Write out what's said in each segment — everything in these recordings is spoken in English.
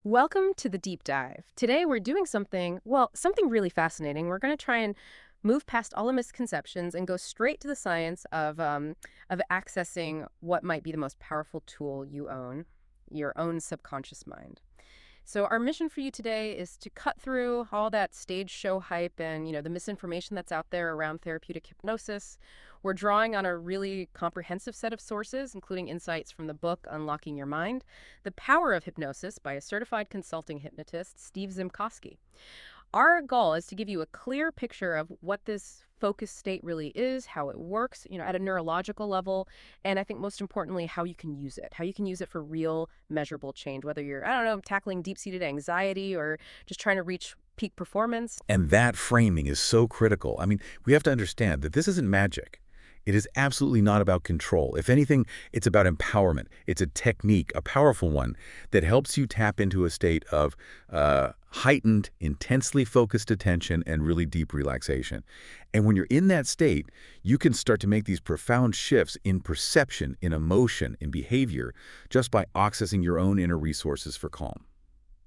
Welcome to the deep dive. Today we're doing something really fascinating. We're going to try and move past all the misconceptions and go straight to the science of accessing what might be the most powerful tool you own, your own subconscious mind. So our mission for you today is to cut through all that stage show hype and, the misinformation that's out there around therapeutic hypnosis. We're drawing on a really comprehensive set of sources, including insights from the book Unlocking Your Mind, The Power of Hypnosis by a certified consulting hypnotist, Steve Zimkowski. Our goal is to give you a clear picture of what this focused state really is, how it works, at a neurological level, and I think most importantly, how you can use it, for real measurable change, whether you're, I don't know, tackling deep-seated anxiety or just trying to reach peak performance. And that framing is so critical. I mean, we have to understand that this isn't magic. It is absolutely not about control. If anything, it's about empowerment. It's a technique, a powerful one, that helps you tap into a state of heightened, intensely focused attention and really deep relaxation. And when you're in that state, you can start to make these profound shifts in perception, in emotion, in behavior, just by accessing your own inner resources for calm.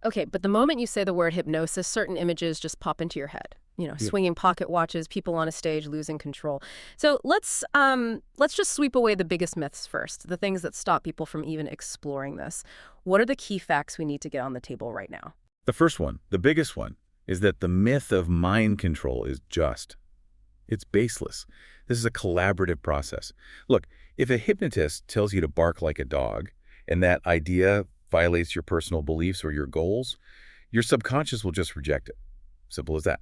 Okay, but the moment you say the word hypnosis, certain images just pop into your head. Swinging pocket watches, people on a stage losing control. So let's just sweep away the biggest myths first, the things that stop people from even exploring this. What are the key facts we need to get on the table right now? The first one, the biggest one, is that the myth of mind control it's baseless. This is a collaborative process. Look, if a hypnotist tells you to bark like a dog, and that idea violates your personal beliefs or your goals, your subconscious will just reject it. Simple as that.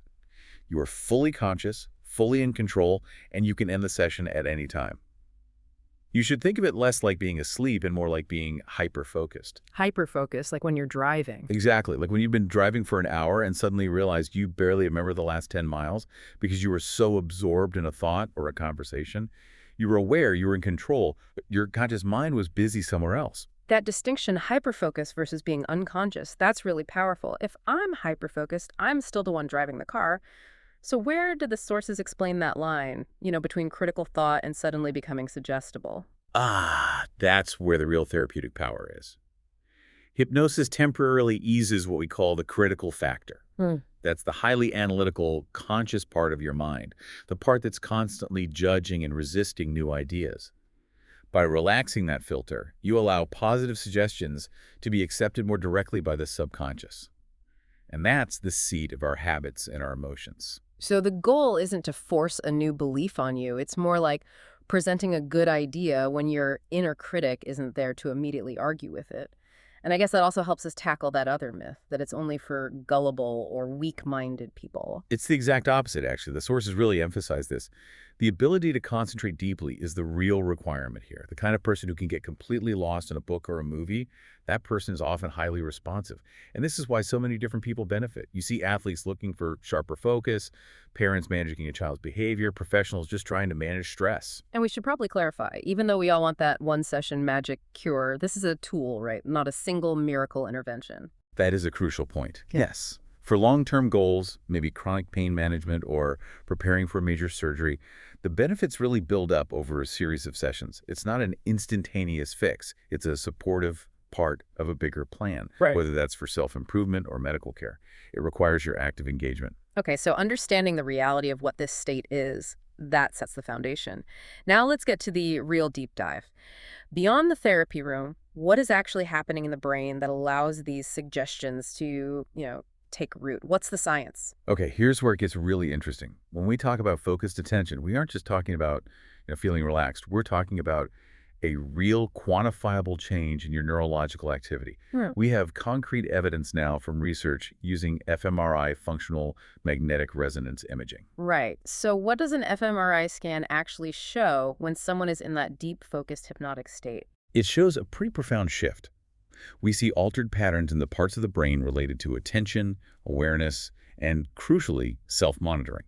You are fully conscious, fully in control, and you can end the session at any time. You should think of it less like being asleep and more like being hyper-focused. Hyper-focus, like when you're driving. Exactly. Like when you've been driving for an hour and suddenly realize you barely remember the last 10 miles because you were so absorbed in a thought or a conversation. You were aware, you were in control, but your conscious mind was busy somewhere else. That distinction, hyper-focus versus being unconscious, that's really powerful. If I'm hyper-focused, I'm still the one driving the car. So where did the sources explain that line, between critical thought and suddenly becoming suggestible? That's where the real therapeutic power is. Hypnosis temporarily eases what we call the critical factor. That's the highly analytical, conscious part of your mind, the part that's constantly judging and resisting new ideas. By relaxing that filter, you allow positive suggestions to be accepted more directly by the subconscious. And that's the seat of our habits and our emotions. So the goal isn't to force a new belief on you. It's more like presenting a good idea when your inner critic isn't there to immediately argue with it. And I guess that also helps us tackle that other myth, that it's only for gullible or weak-minded people. It's the exact opposite, actually. The sources really emphasize this. The ability to concentrate deeply is the real requirement here. The kind of person who can get completely lost in a book or a movie, that person is often highly responsive. And this is why so many different people benefit. You see athletes looking for sharper focus, parents managing a child's behavior, professionals just trying to manage stress. And we should probably clarify, even though we all want that one-session magic cure, this is a tool, right? Not a single miracle intervention. That is a crucial point. Yeah. Yes. For long-term goals, maybe chronic pain management or preparing for major surgery, the benefits really build up over a series of sessions. It's not an instantaneous fix. It's a supportive part of a bigger plan, Right. whether that's for self-improvement or medical care. It requires your active engagement. Okay, so understanding the reality of what this state is, that sets the foundation. Now let's get to the real deep dive. Beyond the therapy room, what is actually happening in the brain that allows these suggestions to, take root? What's the science? Okay, here's where it gets really interesting. When we talk about focused attention, we aren't just talking about feeling relaxed. We're talking about a real quantifiable change in your neurological activity. We have concrete evidence now from research using fMRI, functional magnetic resonance imaging. Right. So what does an fMRI scan actually show when someone is in that deep focused hypnotic state? It shows a pretty profound shift. We see altered patterns in the parts of the brain related to attention, awareness, and crucially, self-monitoring.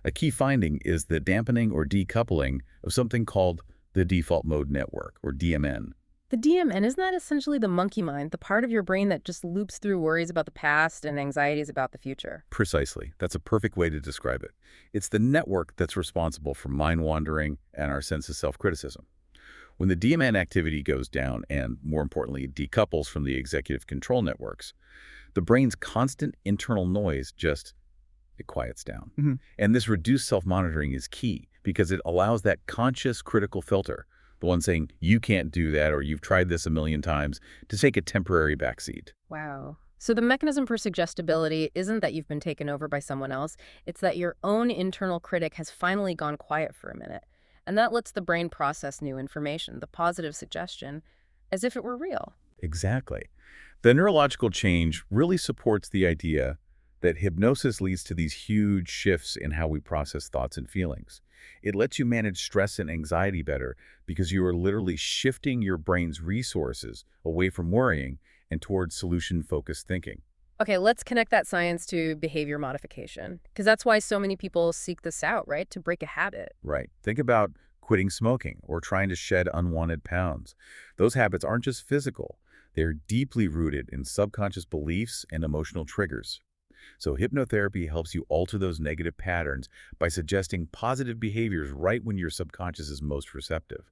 A key finding is the dampening or decoupling of something called the default mode network, or DMN. The DMN, isn't that essentially the monkey mind, the part of your brain that just loops through worries about the past and anxieties about the future? Precisely. That's a perfect way to describe it. It's the network that's responsible for mind wandering and our sense of self-criticism. When the DMN activity goes down and, more importantly, decouples from the executive control networks, the brain's constant internal noise it quiets down. Mhm. And this reduced self-monitoring is key because it allows that conscious critical filter, the one saying, you can't do that or you've tried this a million times, to take a temporary backseat. Wow. So the mechanism for suggestibility isn't that you've been taken over by someone else, it's that your own internal critic has finally gone quiet for a minute. And that lets the brain process new information, the positive suggestion, as if it were real. Exactly. The neurological change really supports the idea that hypnosis leads to these huge shifts in how we process thoughts and feelings. It lets you manage stress and anxiety better because you are literally shifting your brain's resources away from worrying and towards solution-focused thinking. Okay, let's connect that science to behavior modification, because that's why so many people seek this out, right? To break a habit. Right. Think about quitting smoking or trying to shed unwanted pounds. Those habits aren't just physical. They're deeply rooted in subconscious beliefs and emotional triggers. So hypnotherapy helps you alter those negative patterns by suggesting positive behaviors right when your subconscious is most receptive.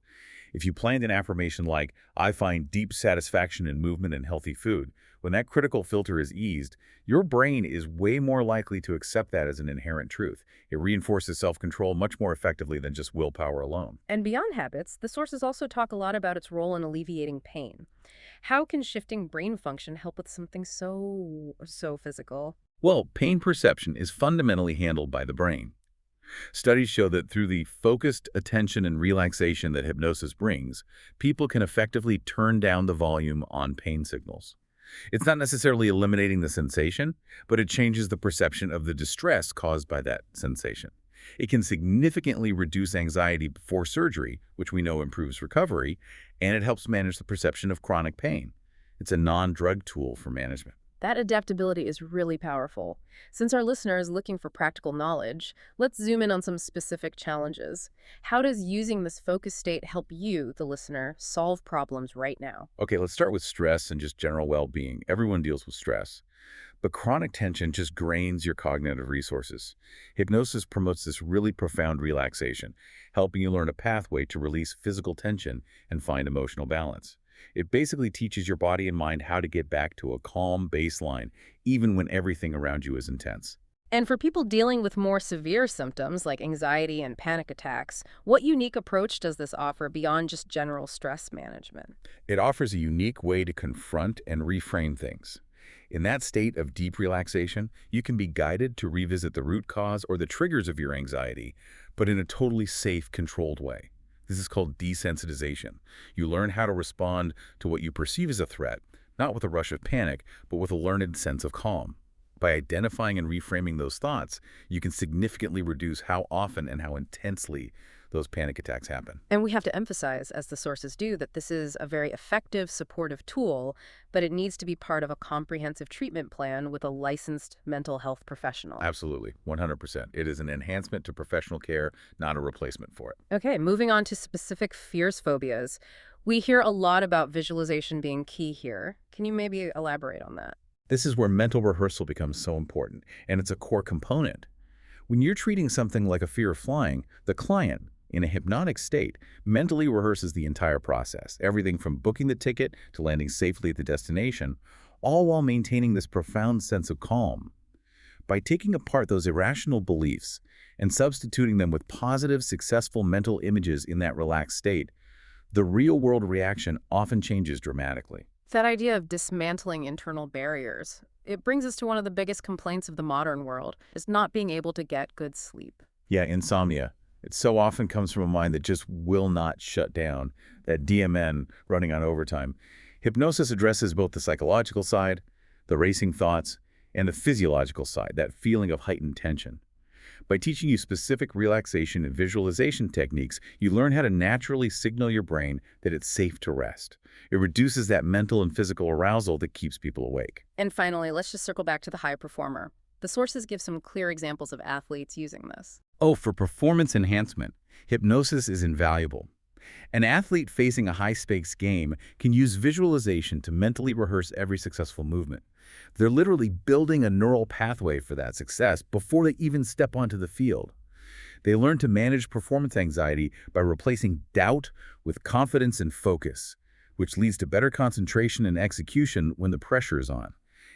If you planned an affirmation like, I find deep satisfaction in movement and healthy food, when that critical filter is eased, your brain is way more likely to accept that as an inherent truth. It reinforces self-control much more effectively than just willpower alone. And beyond habits, the sources also talk a lot about its role in alleviating pain. How can shifting brain function help with something so physical? Well, pain perception is fundamentally handled by the brain. Studies show that through the focused attention and relaxation that hypnosis brings, people can effectively turn down the volume on pain signals. It's not necessarily eliminating the sensation, but it changes the perception of the distress caused by that sensation. It can significantly reduce anxiety before surgery, which we know improves recovery, and it helps manage the perception of chronic pain. It's a non-drug tool for management. That adaptability is really powerful. Since our listener is looking for practical knowledge, let's zoom in on some specific challenges. How does using this focus state help you, the listener, solve problems right now? Okay, let's start with stress and just general well-being. Everyone deals with stress. But chronic tension just drains your cognitive resources. Hypnosis promotes this really profound relaxation, helping you learn a pathway to release physical tension and find emotional balance. It basically teaches your body and mind how to get back to a calm baseline, even when everything around you is intense. And for people dealing with more severe symptoms like anxiety and panic attacks, what unique approach does this offer beyond just general stress management? It offers a unique way to confront and reframe things. In that state of deep relaxation, you can be guided to revisit the root cause or the triggers of your anxiety, but in a totally safe, controlled way. This is called desensitization. You learn how to respond to what you perceive as a threat, not with a rush of panic, but with a learned sense of calm. By identifying and reframing those thoughts, you can significantly reduce how often and how intensely those panic attacks happen. And we have to emphasize, as the sources do, that this is a very effective, supportive tool, but it needs to be part of a comprehensive treatment plan with a licensed mental health professional. Absolutely, 100%. It is an enhancement to professional care, not a replacement for it. Okay, moving on to specific fears, phobias. We hear a lot about visualization being key here. Can you maybe elaborate on that? This is where mental rehearsal becomes so important, and it's a core component. When you're treating something like a fear of flying, the client, in a hypnotic state, mentally rehearses the entire process, everything from booking the ticket to landing safely at the destination, all while maintaining this profound sense of calm. By taking apart those irrational beliefs and substituting them with positive, successful mental images in that relaxed state, the real-world reaction often changes dramatically. That idea of dismantling internal barriers, it brings us to one of the biggest complaints of the modern world, is not being able to get good sleep. Yeah, insomnia. It so often comes from a mind that just will not shut down, that DMN running on overtime. Hypnosis addresses both the psychological side, the racing thoughts, and the physiological side, that feeling of heightened tension. By teaching you specific relaxation and visualization techniques, you learn how to naturally signal your brain that it's safe to rest. It reduces that mental and physical arousal that keeps people awake. And finally, let's just circle back to the high performer. The sources give some clear examples of athletes using this. Oh, for performance enhancement, hypnosis is invaluable. An athlete facing a high-stakes game can use visualization to mentally rehearse every successful movement. They're literally building a neural pathway for that success before they even step onto the field. They learn to manage performance anxiety by replacing doubt with confidence and focus, which leads to better concentration and execution when the pressure is on.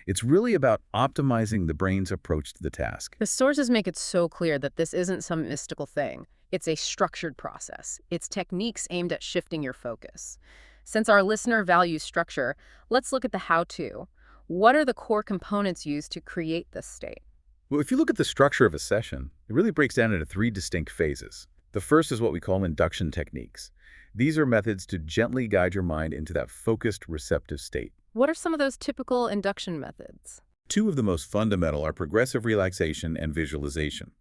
It's really about optimizing the brain's approach to the task. The sources make it so clear that this isn't some mystical thing. It's a structured process. It's techniques aimed at shifting your focus. Since our listener values structure, let's look at the how-to. What are the core components used to create this state? Well, if you look at the structure of a session, it really breaks down into 3 distinct phases. The first is what we call induction techniques. These are methods to gently guide your mind into that focused, receptive state. What are some of those typical induction methods? 2 of the most fundamental are progressive relaxation and visualization.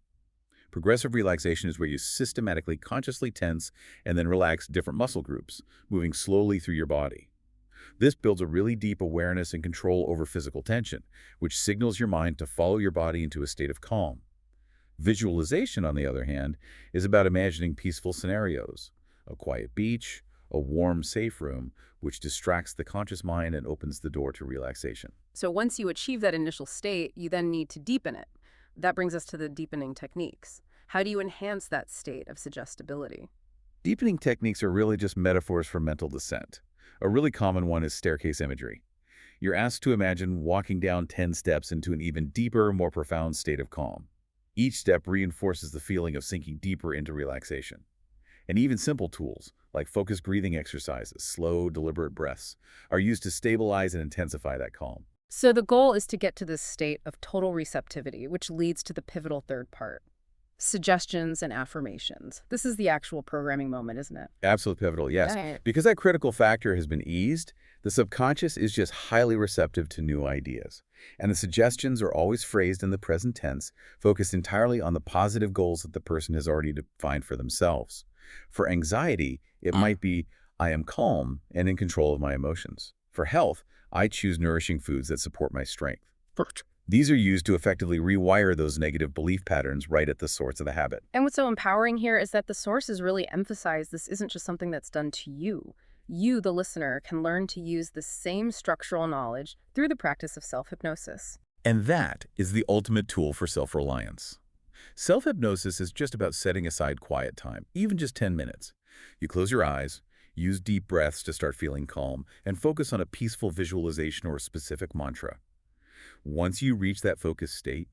Progressive relaxation is where you systematically consciously tense and then relax different muscle groups, moving slowly through your body. This builds a really deep awareness and control over physical tension, which signals your mind to follow your body into a state of calm. Visualization, on the other hand, is about imagining peaceful scenarios, a quiet beach, a warm, safe room, which distracts the conscious mind and opens the door to relaxation. So once you achieve that initial state, you then need to deepen it. That brings us to the deepening techniques. How do you enhance that state of suggestibility? Deepening techniques are really just metaphors for mental descent. A really common one is staircase imagery. You're asked to imagine walking down 10 steps into an even deeper, more profound state of calm. Each step reinforces the feeling of sinking deeper into relaxation. And even simple tools, like focused breathing exercises, slow, deliberate breaths, are used to stabilize and intensify that calm. So the goal is to get to this state of total receptivity, which leads to the pivotal third part. Suggestions and affirmations. This is the actual programming moment, isn't it? Absolute pivotal, yes. Right. Because that critical factor has been eased, the subconscious is just highly receptive to new ideas. And the suggestions are always phrased in the present tense, focused entirely on the positive goals that the person has already defined for themselves. For anxiety, it might be, I am calm and in control of my emotions. For health, I choose nourishing foods that support my strength. These are used to effectively rewire those negative belief patterns right at the source of the habit. And what's so empowering here is that the sources really emphasize this isn't just something that's done to you. You, the listener, can learn to use the same structural knowledge through the practice of self-hypnosis. And that is the ultimate tool for self-reliance. Self-hypnosis is just about setting aside quiet time, even just 10 minutes. You close your eyes, use deep breaths to start feeling calm, and focus on a peaceful visualization or a specific mantra. Once you reach that focused state,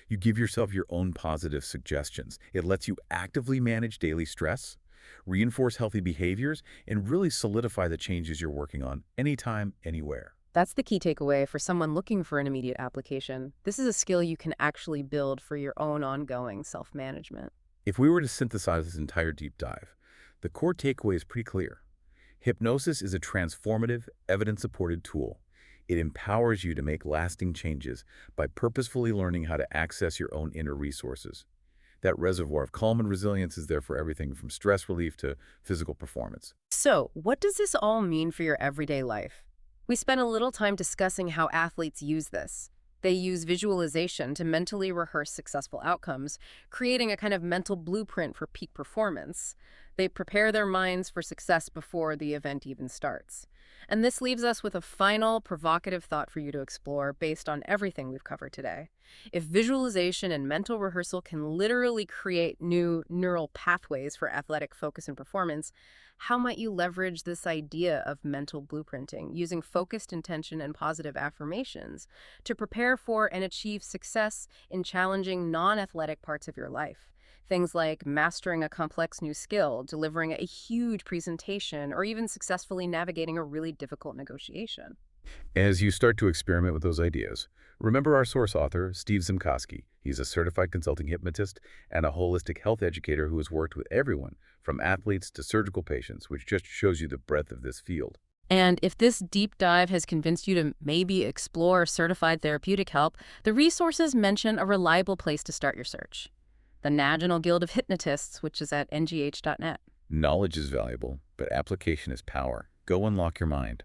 you give yourself your own positive suggestions. It lets you actively manage daily stress, reinforce healthy behaviors, and really solidify the changes you're working on anytime, anywhere. That's the key takeaway for someone looking for an immediate application. This is a skill you can actually build for your own ongoing self-management. If we were to synthesize this entire deep dive, the core takeaway is pretty clear. Hypnosis is a transformative, evidence-supported tool. It empowers you to make lasting changes by purposefully learning how to access your own inner resources. That reservoir of calm and resilience is there for everything from stress relief to physical performance. So, what does this all mean for your everyday life? We spent a little time discussing how athletes use this. They use visualization to mentally rehearse successful outcomes, creating a kind of mental blueprint for peak performance. They prepare their minds for success before the event even starts. And this leaves us with a final, provocative thought for you to explore based on everything we've covered today. If visualization and mental rehearsal can literally create new neural pathways for athletic focus and performance, how might you leverage this idea of mental blueprinting using focused intention and positive affirmations to prepare for and achieve success in challenging non-athletic parts of your life? Things like mastering a complex new skill, delivering a huge presentation, or even successfully navigating a really difficult negotiation. As you start to experiment with those ideas, remember our source author, Steve Zimkowski. He's a certified consulting hypnotist and a holistic health educator who has worked with everyone, from athletes to surgical patients, which just shows you the breadth of this field. And if this deep dive has convinced you to maybe explore certified therapeutic help, the resources mention a reliable place to start your search: the National Guild of Hypnotists, which is at ngh.net. Knowledge is valuable, but application is power. Go unlock your mind.